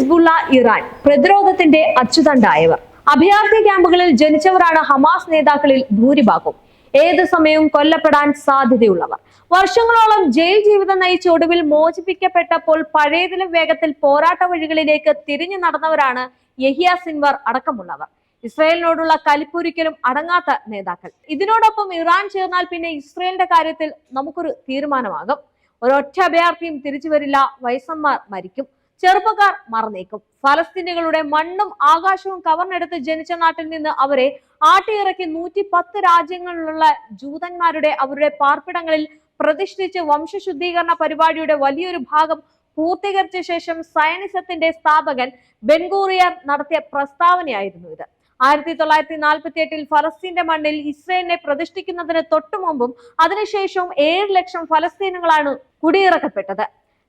Hezbollah, Iran പ്രതിരോധത്തിന്റെ അച്ചുതണ്ടായവർ. അഭയാർത്ഥി ക്യാമ്പുകളിൽ ജനിച്ചവരാണ് ഹമാസ് നേതാക്കളിൽ ഭൂരിഭാഗവും. ഏത് സമയവും കൊല്ലപ്പെടാൻ സാധ്യതയുള്ളവർ. വർഷങ്ങളോളം ജയിൽ ജീവിതം നയിച്ച് ഒടുവിൽ മോചിപ്പിക്കപ്പെട്ടപ്പോൾ പഴയതിലും വേഗത്തിൽ പോരാട്ട വഴികളിലേക്ക് തിരിഞ്ഞു നടന്നവരാണ് യഹിയ സിൻവർ അടക്കമുള്ളവർ. ഇസ്രയേലിനോടുള്ള കലിപ്പൊരിക്കലും അടങ്ങാത്ത നേതാക്കൾ. ഇതിനോടൊപ്പം ഇറാൻ ചേർന്നാൽ പിന്നെ ഇസ്രയേലിന്റെ കാര്യത്തിൽ നമുക്കൊരു തീരുമാനമാകും. ഒരൊറ്റ അഭയാർത്ഥിയും തിരിച്ചു വരില്ല. വയസ്സന്മാർ മരിക്കും, ചെറുപ്പക്കാർ മറന്നേക്കും. ഫലസ്തീനികളുടെ മണ്ണും ആകാശവും കവർന്നെടുത്ത് ജനിച്ച നാട്ടിൽ നിന്ന് അവരെ ആട്ടിയിറക്കി 110 രാജ്യങ്ങളിലുള്ള ജൂതന്മാരുടെ അവരുടെ പാർപ്പിടങ്ങളിൽ പ്രതിഷ്ഠിച്ച് വംശശുദ്ധീകരണ പരിപാടിയുടെ വലിയൊരു ഭാഗം പൂർത്തീകരിച്ച ശേഷം സയനിസത്തിന്റെ സ്ഥാപകൻ ബെൻഗൂറിയർ നടത്തിയ പ്രസ്താവനയായിരുന്നു ഇത്. 1948 ഫലസ്തീന്റെ മണ്ണിൽ ഇസ്രയേലിനെ പ്രതിഷ്ഠിക്കുന്നതിന് തൊട്ടു മുമ്പും അതിനുശേഷവും 7 ലക്ഷം ഫലസ്തീനുകളാണ് കുടിയിറക്കപ്പെട്ടത്.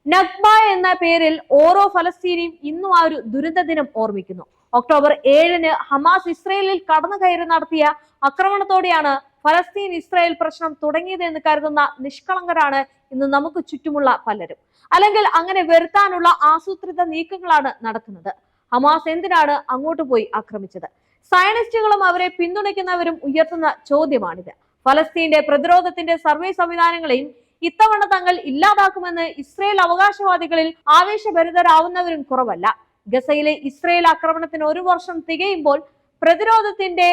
നഗ്ബ എന്ന പേരിൽ ഓരോ ഫലസ്തീനിയും ഇന്നും ആ ഒരു ദുരന്ത ദിനം ഓർമ്മിക്കുന്നു. ഒക്ടോബർ 7-ന് ഹമാസ് ഇസ്രയേലിൽ കടന്നു കയറി നടത്തിയ ആക്രമണത്തോടെയാണ് ഫലസ്തീൻ ഇസ്രയേൽ പ്രശ്നം തുടങ്ങിയത് എന്ന് കരുതുന്ന നിഷ്കളങ്കരാണ് ഇന്ന് നമുക്ക് ചുറ്റുമുള്ള പലരും. അല്ലെങ്കിൽ അങ്ങനെ വരുത്താനുള്ള ആസൂത്രിത നീക്കങ്ങളാണ് നടക്കുന്നത്. ഹമാസ് എന്തിനാണ് അങ്ങോട്ട് പോയി ആക്രമിച്ചത്? സയനിസ്റ്റുകളും അവരെ പിന്തുണയ്ക്കുന്നവരും ഉയർത്തുന്ന ചോദ്യമാണിത്. ഫലസ്തീന്റെ പ്രതിരോധത്തിന്റെ സർവേ സംവിധാനങ്ങളെയും ഇത്തവണ തങ്ങൾ ഇല്ലാതാക്കുമെന്ന് ഇസ്രയേൽ അവകാശവാദികളിൽ ആവേശഭരിതരാവുന്നവരും കുറവല്ല. ഗസയിലെ ഇസ്രയേൽ ആക്രമണത്തിന് 1 വർഷം തികയുമ്പോൾ പ്രതിരോധത്തിന്റെ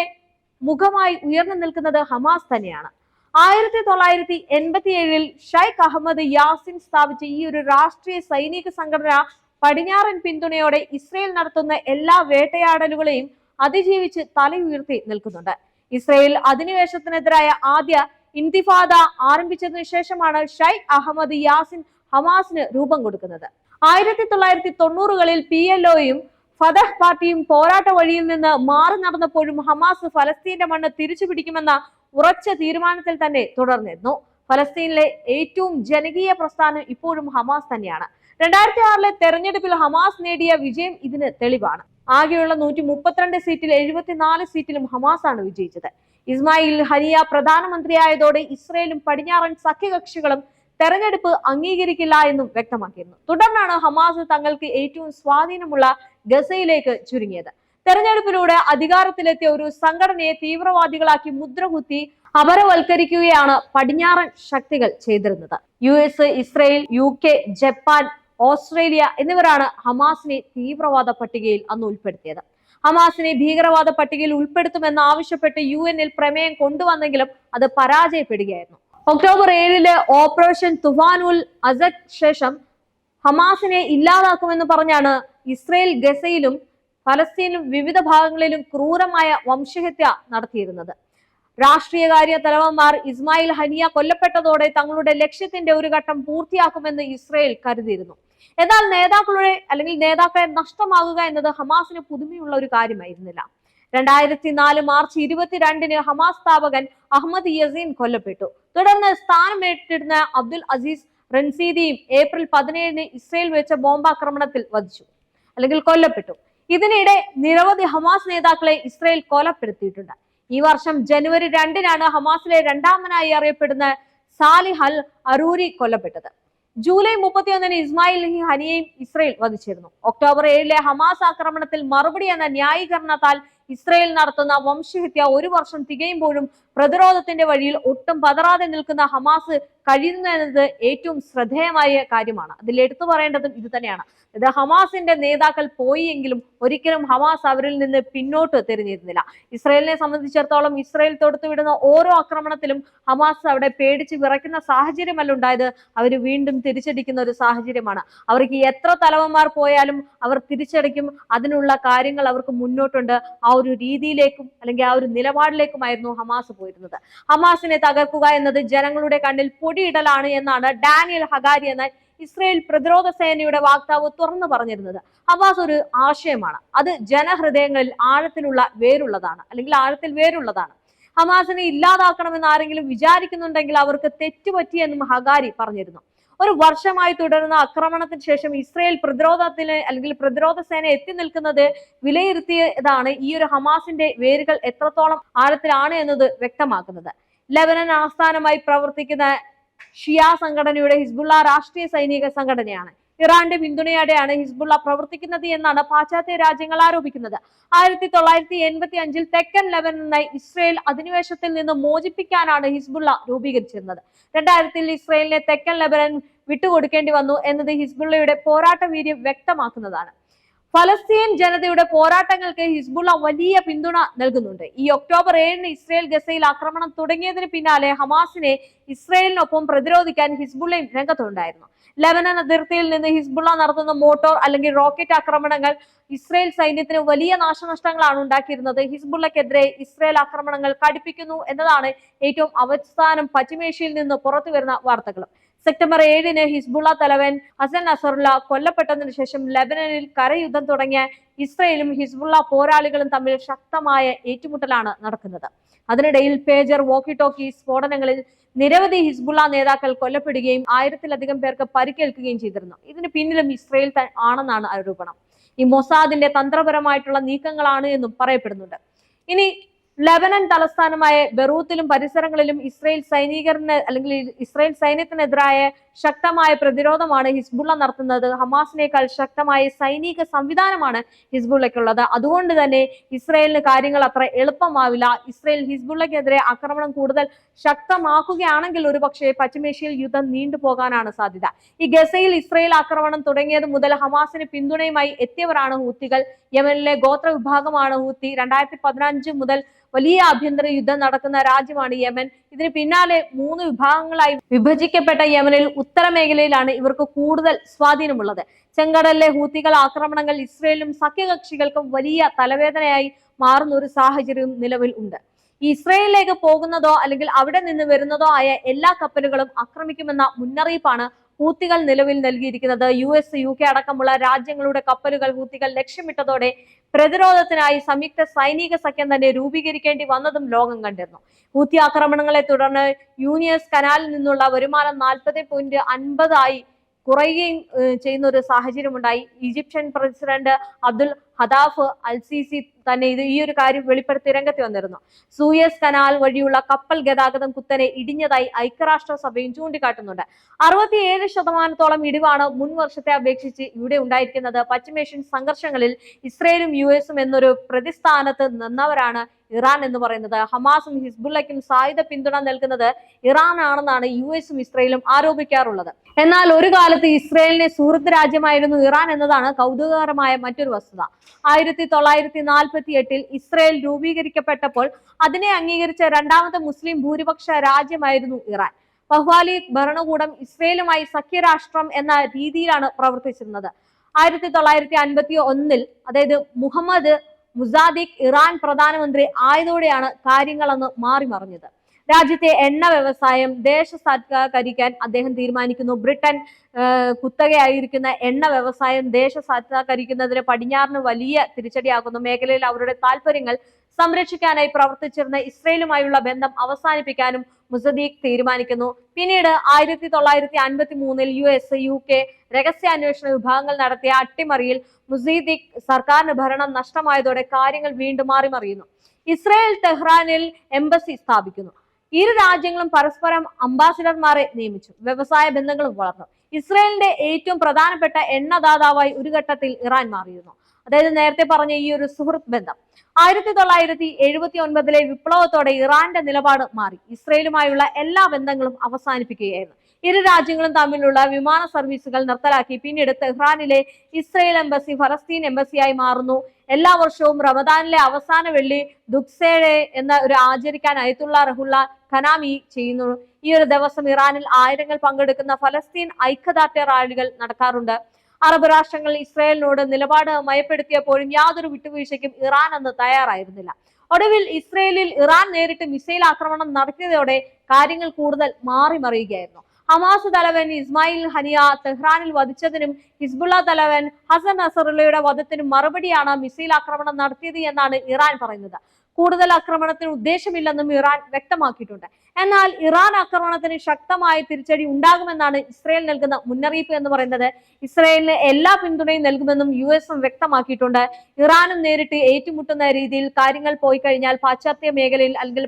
മുഖമായി ഉയർന്നു നിൽക്കുന്നത് ഹമാസ് തന്നെയാണ്. 1987-ൽ ഷൈഖ് അഹമ്മദ് യാസിൻ സ്ഥാപിച്ച ഈ ഒരു രാഷ്ട്രീയ സൈനിക സംഘടന പടിഞ്ഞാറൻ പിന്തുണയോടെ ഇസ്രയേൽ നടത്തുന്ന എല്ലാ വേട്ടയാടലുകളെയും അതിജീവിച്ച് തലയുയർത്തി നിൽക്കുന്നുണ്ട്. ഇസ്രയേൽ അധിനിവേശത്തിനെതിരായ ആദ്യ ഇന്തിഫാദ ആരംഭിച്ചതിനു ശേഷമാണ് ഷൈഖ് അഹമ്മദ് യാസിൻ ഹമാസിന് രൂപം കൊടുക്കുന്നത്. 1990കളിൽ PLOയും ഫതഹ് പാർട്ടിയും പോരാട്ട വഴിയിൽ നിന്ന് മാറി നടന്നപ്പോഴും ഹമാസ് ഫലസ്തീന്റെ മണ്ണ് തിരിച്ചു പിടിക്കുമെന്ന ഉറച്ച തീരുമാനത്തിൽ തന്നെ തുടർന്നിരുന്നു. ഫലസ്തീനിലെ ഏറ്റവും ജനകീയ പ്രസ്ഥാനം ഇപ്പോഴും ഹമാസ് തന്നെയാണ്. 2006-ലെ തെരഞ്ഞെടുപ്പിൽ ഹമാസ് നേടിയ വിജയം ഇതിന് തെളിവാണ്. ആകെയുള്ള 132 സീറ്റിൽ 74 സീറ്റിലും ഹമാസ് ആണ് വിജയിച്ചത്. ഇസ്മായിൽ ഹനിയ പ്രധാനമന്ത്രിയായതോടെ ഇസ്രയേലും പടിഞ്ഞാറൻ സഖ്യകക്ഷികളും തെരഞ്ഞെടുപ്പ് അംഗീകരിക്കില്ല എന്നും വ്യക്തമാക്കിയിരുന്നു. തുടർന്നാണ് ഹമാസ് തങ്ങൾക്ക് ഏറ്റവും സ്വാധീനമുള്ള ഗസയിലേക്ക് ചുരുങ്ങിയത്. തെരഞ്ഞെടുപ്പിലൂടെ അധികാരത്തിലെത്തിയ ഒരു സംഘടനയെ തീവ്രവാദികളാക്കി മുദ്രകുത്തി അപരവൽക്കരിക്കുകയാണ് പടിഞ്ഞാറൻ ശക്തികൾ ചെയ്തിരുന്നത്. US, Israel, UK, Japan, Australia എന്നിവരാണ് ഹമാസിനെ തീവ്രവാദ പട്ടികയിൽ അന്ന് ഉൾപ്പെടുത്തിയത്. ഹമാസിനെ ഭീകരവാദ പട്ടികയിൽ ഉൾപ്പെടുത്തുമെന്ന് ആവശ്യപ്പെട്ട് UN-ൽ പ്രമേയം കൊണ്ടുവന്നെങ്കിലും അത് പരാജയപ്പെടുകയായിരുന്നു. ഒക്ടോബർ 7-ലെ ഓപ്പറേഷൻ തുഫാനുൽ അസദ് ശേഷം ഹമാസിനെ ഇല്ലാതാക്കുമെന്ന് പറഞ്ഞാണ് ഇസ്രയേൽ ഗസയിലും ഫലസ്തീനിലും വിവിധ ഭാഗങ്ങളിലും ക്രൂരമായ വംശഹത്യ നടത്തിയിരുന്നത്. രാഷ്ട്രീയകാര്യ തലവന്മാർ ഇസ്മായിൽ ഹനിയ കൊല്ലപ്പെട്ടതോടെ തങ്ങളുടെ ലക്ഷ്യത്തിന്റെ ഒരു ഘട്ടം പൂർത്തിയാക്കുമെന്ന് ഇസ്രയേൽ കരുതിയിരുന്നു. എന്നാൽ നേതാക്കളെ നഷ്ടമാകുക എന്നത് ഹമാസിന് പുതുമയുള്ള ഒരു കാര്യമായിരുന്നില്ല. 2004 മാർച്ച് 22-ന് ഹമാസ് സ്ഥാപകൻ അഹമ്മദ് യസീൻ കൊല്ലപ്പെട്ടു. തുടർന്ന് സ്ഥാനമേറ്റിരുന്ന അബ്ദുൽ അസീസ് റൻസീദിയും ഏപ്രിൽ 17-ന് ഇസ്രയേൽ വെച്ച ബോംബാക്രമണത്തിൽ കൊല്ലപ്പെട്ടു. ഇതിനിടെ നിരവധി ഹമാസ് നേതാക്കളെ ഇസ്രയേൽ കൊലപ്പെടുത്തിയിട്ടുണ്ട്. ഈ വർഷം ജനുവരി 2-നാണ് ഹമാസിലെ രണ്ടാമനായി അറിയപ്പെടുന്ന സാലിഹ് അൽ അറൂരി കൊല്ലപ്പെട്ടത്. ജൂലൈ 31-ന് ഇസ്മായിൽ ഹനിയയും ഇസ്രയേൽ വധിച്ചിരുന്നു. ഒക്ടോബർ 7-ലെ ഹമാസ് ആക്രമണത്തിൽ മറുപടി എന്ന ന്യായീകരണത്താൽ ഇസ്രയേൽ നടത്തുന്ന വംശഹത്യ 1 വർഷം തികയുമ്പോഴും പ്രതിരോധത്തിന്റെ വഴിയിൽ ഒട്ടും പതറാതെ നിൽക്കുന്ന ഹമാസ് കഴിയുന്നു എന്നത് ഏറ്റവും ശ്രദ്ധേയമായ കാര്യമാണ്. അതിൽ എടുത്തു പറയേണ്ടതും ഇത് തന്നെയാണ്. ഇത് ഹമാസിന്റെ നേതാക്കൾ പോയി എങ്കിലും ഒരിക്കലും ഹമാസ് അവരിൽ നിന്ന് പിന്നോട്ട് തിരിഞ്ഞിരുന്നില്ല. ഇസ്രയേലിനെ സംബന്ധിച്ചിടത്തോളം ഇസ്രയേൽ തൊടുത്തുവിടുന്ന ഓരോ ആക്രമണത്തിലും ഹമാസ് അവിടെ പേടിച്ച് വിറയ്ക്കുന്ന സാഹചര്യമല്ല ഉണ്ടായത്. അവർ വീണ്ടും തിരിച്ചടിക്കുന്ന ഒരു സാഹചര്യമാണ്. അവർക്ക് എത്ര തലവന്മാർ പോയാലും അവർ തിരിച്ചടിക്കും. അതിനുള്ള കാര്യങ്ങൾ അവർക്ക് മുന്നോട്ടുണ്ട്. ആ ഒരു രീതിയിലേക്കും അല്ലെങ്കിൽ ആ ഒരു നിലപാടിലേക്കുമായിരുന്നു ഹമാസ് പോയിരുന്നത്. ഹമാസിനെ തകർക്കുക എന്നത് ജനങ്ങളുടെ കണ്ണിൽ പൊടിയിടലാണ് എന്നാണ് ഡാനിയൽ ഹഗാരി എന്ന ഇസ്രയേൽ പ്രതിരോധ സേനയുടെ വക്താവ് തുറന്നു പറഞ്ഞിരുന്നത്. ഹമാസ് ഒരു ആശയമാണ്. അത് ജനഹൃദയങ്ങളിൽ ആഴത്തിൽ വേരുള്ളതാണ്. ഹമാസിനെ ഇല്ലാതാക്കണമെന്ന് ആരെങ്കിലും വിചാരിക്കുന്നുണ്ടെങ്കിൽ അവർക്ക് തെറ്റുപറ്റിയെന്നും ഹഗാരി പറഞ്ഞിരുന്നു. ഒരു വർഷമായി തുടരുന്ന ആക്രമണത്തിന് ശേഷം ഇസ്രയേൽ പ്രതിരോധ സേന എത്തി നിൽക്കുന്നത് വിലയിരുത്തിയതാണ് ഈ ഒരു ഹമാസിന്റെ വേരുകൾ എത്രത്തോളം ആഴത്തിലാണ് എന്നത് വ്യക്തമാക്കുന്നത്. ലെബനൻ ആസ്ഥാനമായി പ്രവർത്തിക്കുന്ന ഷിയ സംഘടനയുടെ ഹിസ്ബുള്ള രാഷ്ട്രീയ സൈനിക സംഘടനയാണ്. ഇറാന്റെ പിന്തുണയോടെയാണ് ഹിസ്ബുള്ള പ്രവർത്തിക്കുന്നത് എന്നാണ് പാശ്ചാത്യ രാജ്യങ്ങൾ ആരോപിക്കുന്നത്. 1985 തെക്കൻ ലെബനനെ ഇസ്രയേൽ അധിനിവേശത്തിൽ നിന്ന് മോചിപ്പിക്കാനാണ് ഹിസ്ബുള്ള രൂപീകരിച്ചിരുന്നത്. 2000 ഇസ്രയേലിനെ തെക്കൻ ലെബനൻ വിട്ടുകൊടുക്കേണ്ടി വന്നു എന്നത് ഹിസ്ബുള്ളയുടെ പോരാട്ട വീര്യം വ്യക്തമാക്കുന്നതാണ്. ഫലസ്തീൻ ജനതയുടെ പോരാട്ടങ്ങൾക്ക് ഹിസ്ബുള്ള വലിയ പിന്തുണ നൽകുന്നുണ്ട്. ഈ ഒക്ടോബർ 7 ഇസ്രയേൽ ഗസയിൽ ആക്രമണം തുടങ്ങിയതിന് പിന്നാലെ ഹമാസിനെ ഇസ്രയേലിനൊപ്പം പ്രതിരോധിക്കാൻ ഹിസ്ബുള്ളയും രംഗത്തുണ്ടായിരുന്നു. ലെബനൻ അതിർത്തിയിൽ നിന്ന് ഹിസ്ബുള്ള നടത്തുന്ന മോട്ടോർ അല്ലെങ്കിൽ റോക്കറ്റ് ആക്രമണങ്ങൾ ഇസ്രയേൽ സൈന്യത്തിന് വലിയ നാശനഷ്ടങ്ങളാണ് ഉണ്ടാക്കിയിരുന്നത്. ഹിസ്ബുള്ളക്കെതിരെ ഇസ്രയേൽ ആക്രമണങ്ങൾ കടുപ്പിക്കുന്നു എന്നതാണ് ഏറ്റവും അവസാനം പശ്ചിമേഷ്യയിൽ നിന്ന് പുറത്തു വരുന്ന വാർത്തകൾ. സെപ്റ്റംബർ 7 ഹിസ്ബുള്ള തലവൻ ഹസൻ നസറുള്ള കൊല്ലപ്പെട്ടതിനു ശേഷം ലെബനനിൽ കരയുദ്ധം തുടങ്ങിയ ഇസ്രയേലും ഹിസ്ബുള്ള പോരാളികളും തമ്മിൽ ശക്തമായ ഏറ്റുമുട്ടലാണ് നടക്കുന്നത്. അതിനിടയിൽ പേജർ, വോക്കി ടോക്കി സ്ഫോടനങ്ങളിൽ നിരവധി ഹിസ്ബുള്ള നേതാക്കൾ കൊല്ലപ്പെടുകയും 1000-ലധികം പേർക്ക് പരിക്കേൽക്കുകയും ചെയ്തിരുന്നു. ഇതിന് പിന്നിലും ഇസ്രയേൽ ആണെന്നാണ് ആരോപണം. ഈ മൊസാദിന്റെ തന്ത്രപരമായിട്ടുള്ള നീക്കങ്ങളാണ് എന്നും പറയപ്പെടുന്നുണ്ട്. ഇനി ലെബനൻ തലസ്ഥാനമായ ബെറൂത്തിലും പരിസരങ്ങളിലും ഇസ്രയേൽ സൈന്യത്തിനെതിരായ ശക്തമായ പ്രതിരോധമാണ് ഹിസ്ബുള്ള നടത്തുന്നത്. ഹമാസിനേക്കാൾ ശക്തമായ സൈനിക സംവിധാനമാണ് ഹിസ്ബുള്ളയ്ക്കുള്ളത്. അതുകൊണ്ട് തന്നെ ഇസ്രയേലിന് കാര്യങ്ങൾ അത്ര എളുപ്പമാവില്ല. ഇസ്രയേൽ ഹിസ്ബുള്ളയ്ക്കെതിരെ ആക്രമണം കൂടുതൽ ശക്തമാക്കുകയാണെങ്കിൽ ഒരുപക്ഷെ പശ്ചിമേഷ്യയിൽ യുദ്ധം നീണ്ടുപോകാനാണ് സാധ്യത. ഈ ഗസയിൽ ഇസ്രയേൽ ആക്രമണം തുടങ്ങിയത് മുതൽ ഹമാസിന് പിന്തുണയുമായി എത്തിയവരാണ് ഹൂത്തികൾ. യമനിലെ ഗോത്ര വിഭാഗമാണ് ഹൂത്തി. 2015 മുതൽ വലിയ ആഭ്യന്തര യുദ്ധം നടക്കുന്ന രാജ്യമാണ് യമൻ. ഇതിന് പിന്നാലെ 3 വിഭാഗങ്ങളായി വിഭജിക്കപ്പെട്ട യമനിൽ ഉത്തരമേഖലയിലാണ് ഇവർക്ക് കൂടുതൽ സ്വാധീനമുള്ളത്. ചെങ്കടലിലെ ഹൂത്തികൾ ആക്രമണങ്ങൾ ഇസ്രയേലും സഖ്യകക്ഷികൾക്കും വലിയ തലവേദനയായി മാറുന്ന ഒരു സാഹചര്യം നിലവിൽ ഉണ്ട്. ഇസ്രയേലിലേക്ക് പോകുന്നതോ അല്ലെങ്കിൽ അവിടെ നിന്ന് വരുന്നതോ ആയ എല്ലാ കപ്പലുകളും ആക്രമിക്കുമെന്ന മുന്നറിയിപ്പാണ് ഹൂത്തികൾ നിലവിൽ നൽകിയിരിക്കുന്നത്. US, UK അടക്കമുള്ള രാജ്യങ്ങളുടെ കപ്പലുകൾ ഹൂത്തികൾ ലക്ഷ്യമിട്ടതോടെ പ്രതിരോധത്തിനായി സംയുക്ത സൈനിക സഖ്യം തന്നെ രൂപീകരിക്കേണ്ടി വന്നതും ലോകം കണ്ടിരുന്നു. ഹൂത്തി ആക്രമണങ്ങളെ തുടർന്ന് യൂനിയസ് കനാലിൽ നിന്നുള്ള വരുമാനം 40.50 ആയി കുറയുകയും ചെയ്യുന്ന ഒരു സാഹചര്യം ഉണ്ടായി. ഈജിപ്ഷ്യൻ പ്രസിഡന്റ് അബ്ദുൽ ഹദാഫ് അൽ സീസി തന്നെ ഈ ഒരു കാര്യം വെളിപ്പെടുത്തി രംഗത്ത് വന്നിരുന്നു. സൂയസ് കനാൽ വഴിയുള്ള കപ്പൽ ഗതാഗതം കുത്തനെ ഇടിഞ്ഞതായി ഐക്യരാഷ്ട്രസഭയും ചൂണ്ടിക്കാട്ടുന്നുണ്ട്. 67% ഇടിവാണ് മുൻ വർഷത്തെ അപേക്ഷിച്ച് ഇവിടെ ഉണ്ടായിരിക്കുന്നത്. പശ്ചിമേഷ്യൻ സംഘർഷങ്ങളിൽ ഇസ്രയേലും US എന്നൊരു പ്രതിസ്ഥാനത്ത് നിന്നവരാണ് ഇറാൻ എന്ന് പറയുന്നത്. ഹമാസും ഹിസ്ബുള്ളയ്ക്കും സായുധ പിന്തുണ നൽകുന്നത് ഇറാൻ ആണെന്നാണ് US ഇസ്രയേലും ആരോപിക്കാറുള്ളത്. എന്നാൽ ഒരു കാലത്ത് ഇസ്രയേലിനെ സുഹൃത്ത് രാജ്യമായിരുന്നു ഇറാൻ എന്നതാണ് കൗതുകകരമായ മറ്റൊരു വസ്തുത. 1948 ഇസ്രയേൽ രൂപീകരിക്കപ്പെട്ടപ്പോൾ അതിനെ അംഗീകരിച്ച രണ്ടാമത്തെ മുസ്ലിം ഭൂരിപക്ഷ രാജ്യമായിരുന്നു ഇറാൻ. പഹ്വാലി ഭരണകൂടം ഇസ്രയേലുമായി സഖ്യരാഷ്ട്രം എന്ന രീതിയിലാണ് പ്രവർത്തിച്ചിരുന്നത്. 1951 അതായത് മുഹമ്മദ് മുസാദിഖ് ഇറാൻ പ്രധാനമന്ത്രി ആയതോടെയാണ് കാര്യങ്ങളെന്ന് മാറി മറിഞ്ഞത്. രാജ്യത്തെ എണ്ണ വ്യവസായം ദേശസാത്കരിക്കാൻ അദ്ദേഹം തീരുമാനിക്കുന്നു. ബ്രിട്ടൻ കുത്തകയായിരിക്കുന്ന എണ്ണ വ്യവസായം ദേശസാത്കരിക്കുന്നതിന് പടിഞ്ഞാറിന് വലിയ തിരിച്ചടിയാകുന്നു. മേഖലയിൽ അവരുടെ താല്പര്യങ്ങൾ സംരക്ഷിക്കാനായി പ്രവർത്തിച്ചിരുന്ന ഇസ്രയേലുമായുള്ള ബന്ധം അവസാനിപ്പിക്കാനും മുസദീഖ് തീരുമാനിക്കുന്നു. പിന്നീട് 1953 US, UK രഹസ്യാന്വേഷണ വിഭാഗങ്ങൾ നടത്തിയ അട്ടിമറിയിൽ മുസദീഖ് സർക്കാരിന് ഭരണം നഷ്ടമായതോടെ കാര്യങ്ങൾ വീണ്ടും മാറി മറിയുന്നു. ഇസ്രയേൽ ടെഹ്റാനിൽ എംബസി സ്ഥാപിക്കുന്നു. ഇരു രാജ്യങ്ങളും പരസ്പരം അംബാസിഡർമാരെ നിയമിച്ചു. വ്യവസായ ബന്ധങ്ങളും വളർന്നു. ഇസ്രയേലിന്റെ ഏറ്റവും പ്രധാനപ്പെട്ട എണ്ണദാതാവായി ഒരു ഘട്ടത്തിൽ ഇറാൻ മാറിയിരുന്നു. അതായത് നേരത്തെ പറഞ്ഞ ഈ ഒരു സുഹൃത്ത് ബന്ധം. 1979 വിപ്ലവത്തോടെ ഇറാന്റെ നിലപാട് മാറി. ഇസ്രയേലുമായുള്ള എല്ലാ ബന്ധങ്ങളും അവസാനിപ്പിക്കുകയായിരുന്നു. ഇരു രാജ്യങ്ങളും തമ്മിലുള്ള വിമാന സർവീസുകൾ നിർത്തലാക്കി. പിന്നീട് തെഹ്റാനിലെ ഇസ്രയേൽ എംബസി ഫലസ്തീൻ എംബസിയായി മാറുന്നു. എല്ലാ വർഷവും റമദാനിലെ അവസാന വെള്ളി ദുക്സേഴെ എന്ന ഒരു ആചരിക്കാൻ അയത്തുള്ള റഹുല്ല ഖനാമി ചെയ്യുന്നു. ഈ ഒരു ദിവസം ഇറാനിൽ ആയിരങ്ങൾ പങ്കെടുക്കുന്ന ഫലസ്തീൻ ഐക്യദാർഢ്യ റാലികൾ നടക്കാറുണ്ട്. അറബ് രാഷ്ട്രങ്ങൾ ഇസ്രയേലിനോട് നിലപാട് മയപ്പെടുത്തിയപ്പോഴും യാതൊരു വിട്ടുവീഴ്ചയ്ക്കും ഇറാൻ അന്ന് തയ്യാറായിരുന്നില്ല. ഒടുവിൽ ഇസ്രയേലിൽ ഇറാൻ നേരിട്ട് മിസൈൽ ആക്രമണം നടത്തിയതോടെ കാര്യങ്ങൾ കൂടുതൽ മാറി മറിയുകയായിരുന്നു. ഹമാസ് തലവൻ ഇസ്മായിൽ ഹനിയ തെഹ്റാനിൽ വധിച്ചതിനും ഹിസ്ബുള്ള തലവൻ ഹസൻ നസറുള്ളയുടെ വധത്തിനും മറുപടിയാണ് മിസൈൽ ആക്രമണം നടത്തിയത് എന്നാണ് ഇറാൻ പറയുന്നത്. കൂടുതൽ ആക്രമണത്തിന് ഉദ്ദേശമില്ലെന്നും ഇറാൻ വ്യക്തമാക്കിയിട്ടുണ്ട്. എന്നാൽ ഇറാൻ ആക്രമണത്തിന് ശക്തമായ തിരിച്ചടി ഉണ്ടാകുമെന്നാണ് ഇസ്രയേൽ നൽകുന്ന മുന്നറിയിപ്പ് എന്ന് പറയുന്നത്. ഇസ്രയേലിന് എല്ലാ പിന്തുണയും നൽകുമെന്നും US വ്യക്തമാക്കിയിട്ടുണ്ട്. ഇറാനും നേരിട്ട് ഏറ്റുമുട്ടുന്ന രീതിയിൽ കാര്യങ്ങൾ പോയി കഴിഞ്ഞാൽ പാശ്ചാത്യ മേഖലയിൽ അല്ലെങ്കിൽ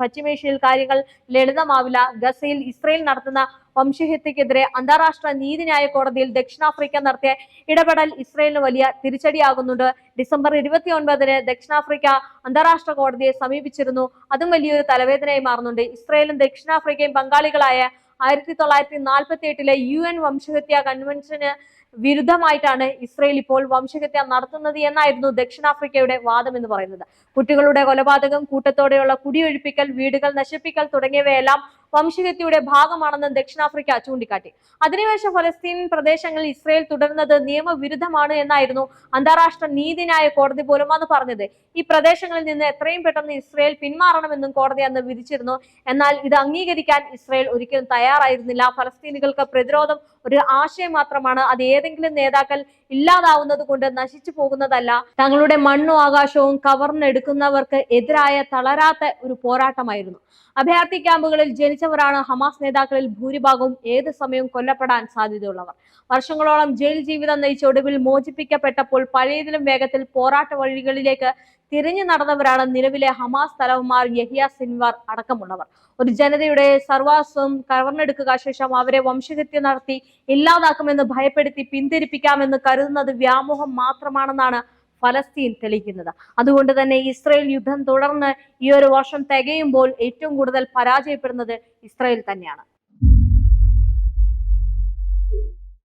പശ്ചിമേഷ്യയിൽ കാര്യങ്ങൾ ലളിതമാവില്ല. ഗസയിൽ ഇസ്രയേൽ നടത്തുന്ന വംശഹത്യക്കെതിരെ അന്താരാഷ്ട്ര നീതിന്യായ കോടതിയിൽ ദക്ഷിണാഫ്രിക്ക നടത്തിയ ഇടപെടൽ ഇസ്രയേലിന് വലിയ തിരിച്ചടിയാകുന്നുണ്ട്. ഡിസംബർ 29-ന് ദക്ഷിണാഫ്രിക്ക അന്താരാഷ്ട്ര കോടതിയെ സമീപിച്ചിരുന്നു. അതും വലിയൊരു തലവേദനയായി മാറുന്നുണ്ട്. ഇസ്രയേലും ദക്ഷിണാഫ്രിക്കയും പങ്കാളികളായ 1948-ലെ UN വംശഹത്യാ കൺവെൻഷന് വിരുദ്ധമായിട്ടാണ് ഇസ്രയേൽ ഇപ്പോൾ വംശഹത്യ നടത്തുന്നത് എന്നായിരുന്നു ദക്ഷിണാഫ്രിക്കയുടെ വാദം എന്ന് പറയുന്നത്. കുട്ടികളുടെ കൊലപാതകം, കൂട്ടത്തോടെയുള്ള കുടിയൊഴിപ്പിക്കൽ, വീടുകൾ നശിപ്പിക്കൽ തുടങ്ങിയവയെല്ലാം വംശഹത്യയുടെ ഭാഗമാണെന്ന് ദക്ഷിണാഫ്രിക്ക ചൂണ്ടിക്കാട്ടി. അധിനിവേശ ഫലസ്തീൻ പ്രദേശങ്ങളിൽ ഇസ്രയേൽ തുടരുന്നത് നിയമവിരുദ്ധമാണ് എന്നായിരുന്നു അന്താരാഷ്ട്ര നീതിന്യായ കോടതി പോലും അന്ന് പറഞ്ഞത്. ഈ പ്രദേശങ്ങളിൽ നിന്ന് എത്രയും പെട്ടെന്ന് ഇസ്രയേൽ പിന്മാറണമെന്നും കോടതി അന്ന് വിധിച്ചിരുന്നു. എന്നാൽ ഇത് അംഗീകരിക്കാൻ ഇസ്രയേൽ ഒരിക്കലും തയ്യാറായിരുന്നില്ല. ഫലസ്തീനികൾക്ക് പ്രതിരോധം ഒരു ആശയം മാത്രമാണ്. അത് ഏതെങ്കിലും നേതാക്കൾ ഇല്ലാതാവുന്നത് കൊണ്ട് നശിച്ചു പോകുന്നതല്ല. തങ്ങളുടെ മണ്ണും ആകാശവും കവർന്നെടുക്കുന്നവർക്ക് എതിരായ തളരാത്ത ഒരു പോരാട്ടമായിരുന്നു. അഭയാർത്ഥി ക്യാമ്പുകളിൽ ജനിച്ചവരാണ് ഹമാസ് നേതാക്കളിൽ ഭൂരിഭാഗവും ഏത് സമയവും കൊല്ലപ്പെടാൻ സാധ്യതയുള്ളവർ. വർഷങ്ങളോളം ജയിൽ ജീവിതം നയിച്ച് ഒടുവിൽ മോചിപ്പിക്കപ്പെട്ടപ്പോൾ പഴയതിലും വേഗത്തിൽ പോരാട്ട വഴികളിലേക്ക് തിരിഞ്ഞു നടന്നവരാണ് നിലവിലെ ഹമാസ് തലവന്മാർ യഹിയ സിൻവാർ അടക്കമുള്ളവർ. ഒരു ജനതയുടെ സർവാസ്വം കവർന്നെടുക്കുക, ശേഷം അവരെ വംശഹത്യ നടത്തി ഇല്ലാതാക്കുമെന്ന് ഭയപ്പെടുത്തി പിന്തിരിപ്പിക്കാമെന്ന് കരുതുന്നത് വ്യാമോഹം മാത്രമാണെന്നാണ് ഫലസ്തീൻ തെളിയിക്കുന്നത്. അതുകൊണ്ട് തന്നെ ഇസ്രയേൽ യുദ്ധം തുടർന്ന് ഈ ഒരു വർഷം തികയുമ്പോൾ ഏറ്റവും കൂടുതൽ പരാജയപ്പെടുന്നത് ഇസ്രയേൽ തന്നെയാണ്.